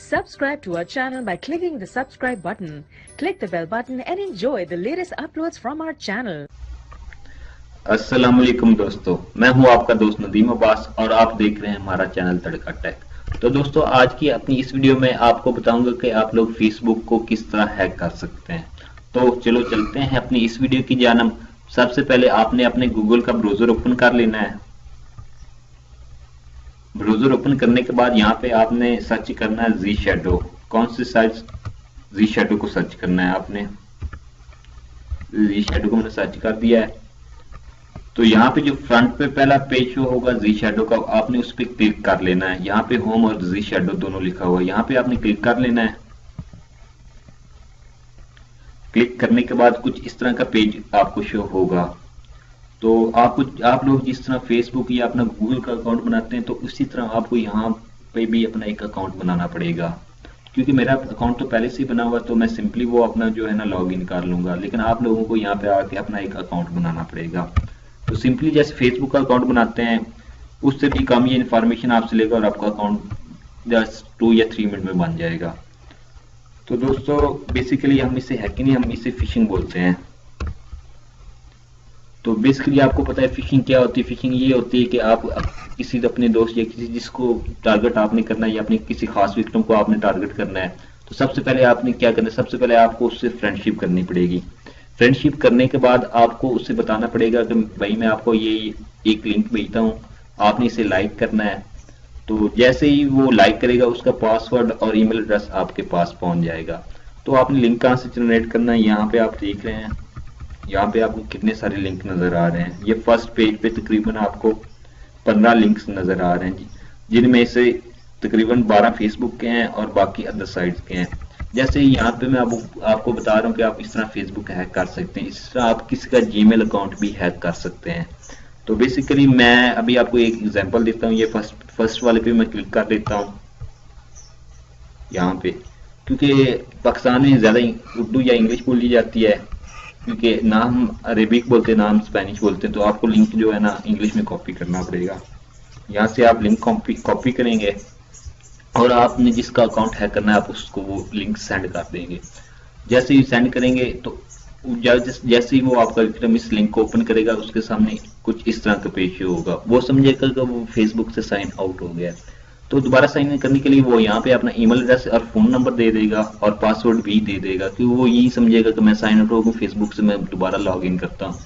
Subscribe to our channel by clicking the subscribe button. Click the bell button and enjoy the latest uploads from our channel. अस्सलामुअलैकुम दोस्तों, मैं हूं आपका दोस्त नदीम अब्बास और आप देख रहे हैं हमारा चैनल तड़का टेक। तो दोस्तों, आज की अपनी इस वीडियो में आपको बताऊंगा कि आप लोग फेसबुक को किस तरह हैक कर सकते हैं। तो चलो चलते हैं अपनी इस वीडियो की जानब। सबसे पहले आपने अपने गूगल का ब्राउजर ओपन कर लेना है। ब्राउजर ओपन करने के बाद यहाँ पे आपने सर्च करना है जी शैडो। कौन सी साइट? जी शैडो को सर्च करना है आपने। जी शैडो को मैंने सर्च कर दिया है। तो यहाँ पे जो फ्रंट पे पहला पेज शो होगा जी शैडो का, आपने उस पर क्लिक कर लेना है। यहाँ पे होम और जी शैडो दोनों लिखा हुआ है, यहाँ पे आपने क्लिक कर लेना है। क्लिक करने के बाद कुछ इस तरह का पेज आपको शो होगा। तो आप लोग जिस तरह फेसबुक या अपना गूगल का अकाउंट बनाते हैं, तो उसी तरह आपको यहाँ पे भी अपना एक अकाउंट बनाना पड़ेगा। क्योंकि मेरा अकाउंट तो पहले से ही बना हुआ, तो मैं सिंपली वो अपना जो है ना लॉग इन कर लूंगा। लेकिन आप लोगों को यहाँ पे आके अपना एक अकाउंट बनाना पड़ेगा। तो सिंपली जैसे फेसबुक का अकाउंट बनाते हैं, उससे भी कम ये इन्फॉर्मेशन आपसे लेगा और आपका अकाउंट जस्ट 2 या 3 मिनट में बन जाएगा। तो दोस्तों, बेसिकली हम इसे हैकिंग नहीं, हम इसे फिशिंग बोलते हैं। तो बेसिकली आपको पता है फिशिंग क्या होती है। फिशिंग ये होती है कि आप किसी अपने दोस्त या किसी जिसको टारगेट आपने करना है या अपने किसी खास विक्टिम को आपने टारगेट करना है, तो सबसे पहले आपने क्या करना है, सबसे पहले आपको उससे फ्रेंडशिप करनी पड़ेगी। फ्रेंडशिप करने के बाद आपको उससे बताना पड़ेगा कि भाई मैं आपको ये एक लिंक भेजता हूँ, आपने इसे लाइक करना है। तो जैसे ही वो लाइक करेगा, उसका पासवर्ड और ईमेल एड्रेस आपके पास पहुंच जाएगा। तो आपने लिंक कहाँ से जनरेट करना है, यहाँ पे आप देख रहे हैं, यहाँ पे आपको कितने सारे लिंक नजर आ रहे हैं। ये फर्स्ट पेज पे तकरीबन आपको 15 लिंक्स नजर आ रहे हैं, जिनमें से तकरीबन 12 फेसबुक के हैं और बाकी अदर साइट्स के हैं। जैसे यहाँ पे मैं आपको बता रहा हूँ कि आप इस तरह फेसबुक हैक कर सकते हैं, इस तरह आप किसी का जीमेल अकाउंट भी हैक कर सकते हैं। तो बेसिकली मैं अभी आपको एक एग्जांपल देता हूँ। ये फर्स्ट वाले पे मैं क्लिक कर देता हूँ यहाँ पे, क्योंकि पाकिस्तान में ज्यादा उर्दू या इंग्लिश बोली जाती है, क्योंकि ना हम अरेबिक बोलते हैं ना हम स्पेनिश बोलते हैं। तो आपको लिंक जो है ना इंग्लिश में कॉपी करना पड़ेगा। यहाँ से आप लिंक कॉपी करेंगे और आपने जिसका अकाउंट हैक करना है आप उसको वो लिंक सेंड कर देंगे। जैसे ही सेंड करेंगे तो जैसे ही वो आपका विक्टिम इस लिंक को ओपन करेगा, उसके सामने कुछ इस तरह का पेज होगा। वो समझेगा कि वो फेसबुक से साइन आउट हो गया। तो दोबारा साइन इन करने के लिए वो यहाँ पे अपना ईमेल एड्रेस और फोन नंबर दे देगा और पासवर्ड भी दे देगा, क्योंकि वो यही समझेगा कि मैं साइन आउट हो गया फेसबुक से, मैं दोबारा लॉग इन करता हूँ।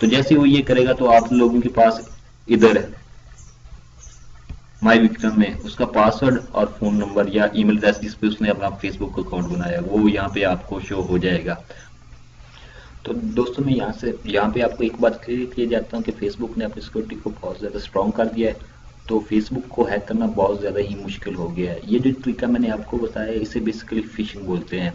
तो जैसे वो ये करेगा, तो आप लोगों के पास इधर माई विक्टिम में उसका पासवर्ड और फोन नंबर या ईमेल एड्रेस जिस पे उसने अपना फेसबुक अकाउंट बनाया, वो यहाँ पे आपको शो हो जाएगा। तो दोस्तों, मैं यहाँ पे आपको एक बात क्लियर किया जाता हूँ कि फेसबुक ने अपनी सिक्योरिटी को बहुत ज्यादा स्ट्रॉन्ग कर दिया है। तो फेसबुक को हैक करना बहुत ज्यादा ही मुश्किल हो गया है। ये जो तरीका मैंने आपको बताया, इसे बेसिकली फिशिंग बोलते हैं।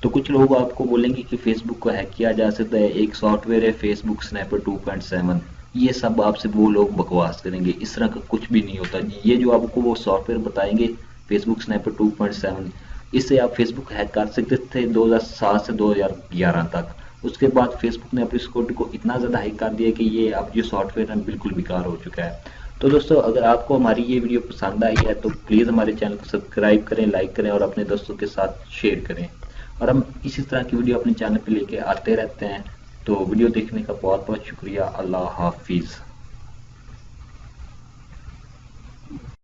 तो कुछ लोग आपको बोलेंगे कि फेसबुक को हैक किया जा सकता है, एक सॉफ्टवेयर है फेसबुक स्नैपर 2.7। ये सब आपसे वो लोग बकवास करेंगे, इस तरह का कुछ भी नहीं होता। ये जो आपको वो सॉफ्टवेयर बताएंगे फेसबुक स्नैपर 2.7, इससे आप फेसबुक हैक कर सकते थे 2007 से 2011 तक। उसके बाद फेसबुक ने अपनी सिक्योरिटी को इतना ज्यादा हैक कर दिया कि ये अब जो सॉफ्टवेयर है बिल्कुल बेकार हो चुका है। तो दोस्तों, अगर आपको हमारी ये वीडियो पसंद आई है तो प्लीज हमारे चैनल को सब्सक्राइब करें, लाइक करें और अपने दोस्तों के साथ शेयर करें। और हम इसी तरह की वीडियो अपने चैनल पे लेके आते रहते हैं। तो वीडियो देखने का बहुत बहुत शुक्रिया। अल्लाह हाफिज।